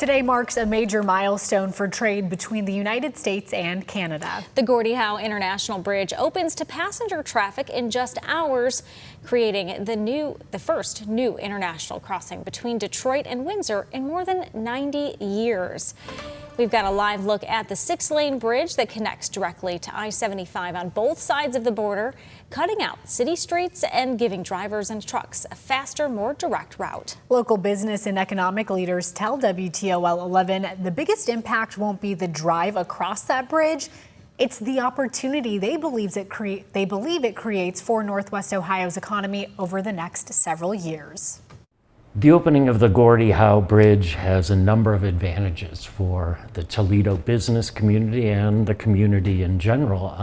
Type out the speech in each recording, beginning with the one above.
Today marks a major milestone for trade between the United States and Canada. The Gordie Howe International Bridge opens to passenger traffic in just hours, creating the first new international crossing between Detroit and Windsor in more than 90 years. We've got a live look at the 6-lane bridge that connects directly to I-75 on both sides of the border, cutting out city streets and giving drivers and trucks a faster, more direct route. Local business and economic leaders tell WTOL 11 the biggest impact won't be the drive across that bridge. It's the opportunity they believe it creates for Northwest Ohio's economy over the next several years. The opening of the Gordie Howe Bridge has a number of advantages for the Toledo business community and the community in general.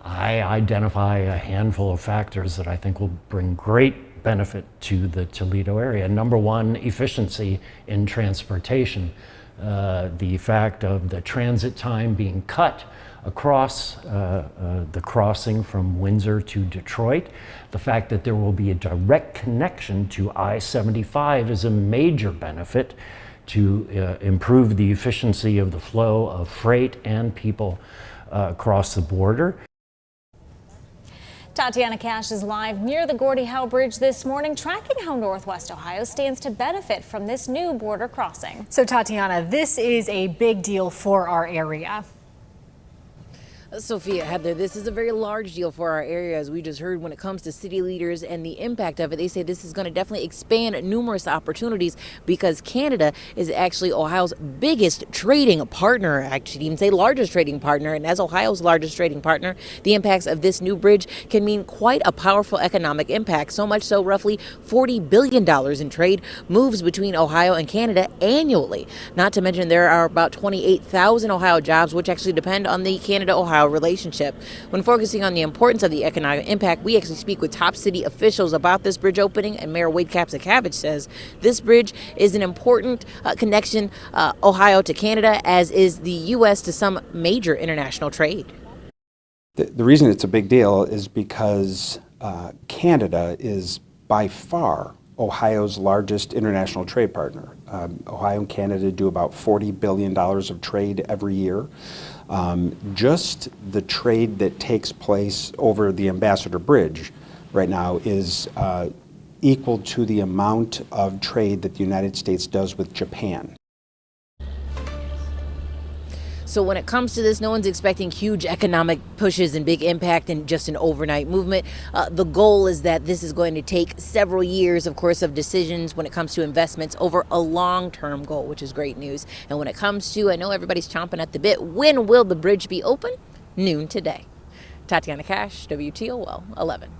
I identify a handful of factors that I think will bring great benefit to the Toledo area. Number one, efficiency in transportation. The fact of the transit time being cut across the crossing from Windsor to Detroit. The fact that there will be a direct connection to I-75 is a major benefit to improve the efficiency of the flow of freight and people across the border. Tatiana Cash is live near the Gordie Howe Bridge this morning, tracking how Northwest Ohio stands to benefit from this new border crossing. So Tatiana, this is a big deal for our area. Sophia, Heather, this is a very large deal for our area, as we just heard. When it comes to city leaders and the impact of it, they say this is going to definitely expand numerous opportunities because Canada is actually Ohio's biggest trading partner, actually even say largest trading partner. And as Ohio's largest trading partner, the impacts of this new bridge can mean quite a powerful economic impact. So much so, roughly $40 billion in trade moves between Ohio and Canada annually. Not to mention there are about 28,000 Ohio jobs, which actually depend on the Canada-Ohio relationship. When focusing on the importance of the economic impact, we actually speak with top city officials about this bridge opening, and Mayor Wade Kapsakavich says this bridge is an important connection, Ohio to Canada, as is the U.S. to some major international trade. The reason it's a big deal is because Canada is by far Ohio's largest international trade partner. Ohio and Canada do about $40 billion of trade every year. Just the trade that takes place over the Ambassador Bridge right now is equal to the amount of trade that the United States does with Japan. So when it comes to this, no one's expecting huge economic pushes and big impact in just an overnight movement. The goal is that this is going to take several years, of course, of decisions when it comes to investments over a long-term goal, which is great news. And when it comes to, I know everybody's chomping at the bit, when will the bridge be open? Noon today. Tatiana Cash, WTOL 11.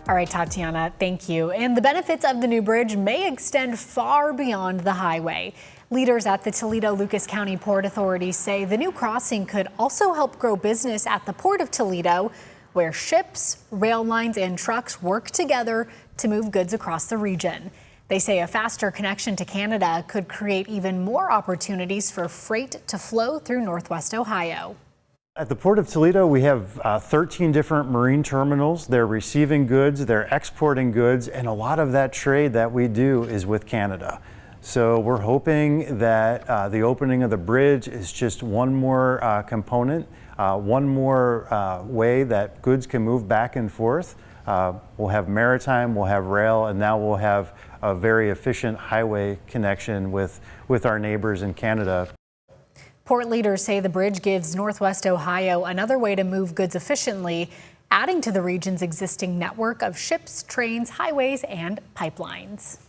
All right, Tatiana, thank you. And the benefits of the new bridge may extend far beyond the highway. Leaders at the Toledo-Lucas County Port Authority say the new crossing could also help grow business at the Port of Toledo, where ships, rail lines, and trucks work together to move goods across the region. They say a faster connection to Canada could create even more opportunities for freight to flow through Northwest Ohio. At the Port of Toledo, we have 13 different marine terminals. They're receiving goods, they're exporting goods, and a lot of that trade that we do is with Canada. So we're hoping that the opening of the bridge is just one more component, one more way that goods can move back and forth. We'll have maritime, we'll have rail, and now we'll have a very efficient highway connection with our neighbors in Canada. Port leaders say the bridge gives Northwest Ohio another way to move goods efficiently, adding to the region's existing network of ships, trains, highways, and pipelines.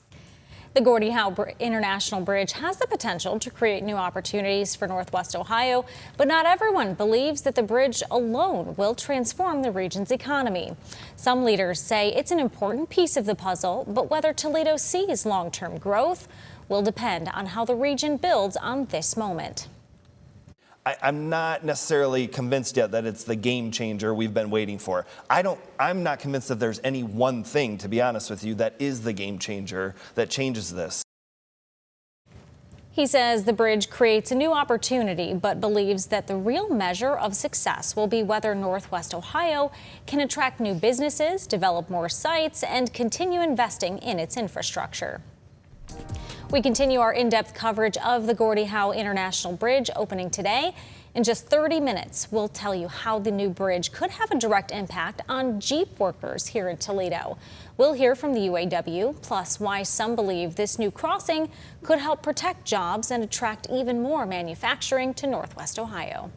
The Gordie Howe International Bridge has the potential to create new opportunities for Northwest Ohio, but not everyone believes that the bridge alone will transform the region's economy. Some leaders say it's an important piece of the puzzle, but whether Toledo sees long-term growth will depend on how the region builds on this moment. I'm not necessarily convinced yet that it's the game changer we've been waiting for. I'm not convinced that there's any one thing, to be honest with you, that is the game changer that changes this. He says the bridge creates a new opportunity, but believes that the real measure of success will be whether Northwest Ohio can attract new businesses, develop more sites, and continue investing in its infrastructure. We continue our in-depth coverage of the Gordie Howe International Bridge opening today. In just 30 minutes, we'll tell you how the new bridge could have a direct impact on Jeep workers here in Toledo. We'll hear from the UAW, plus why some believe this new crossing could help protect jobs and attract even more manufacturing to Northwest Ohio.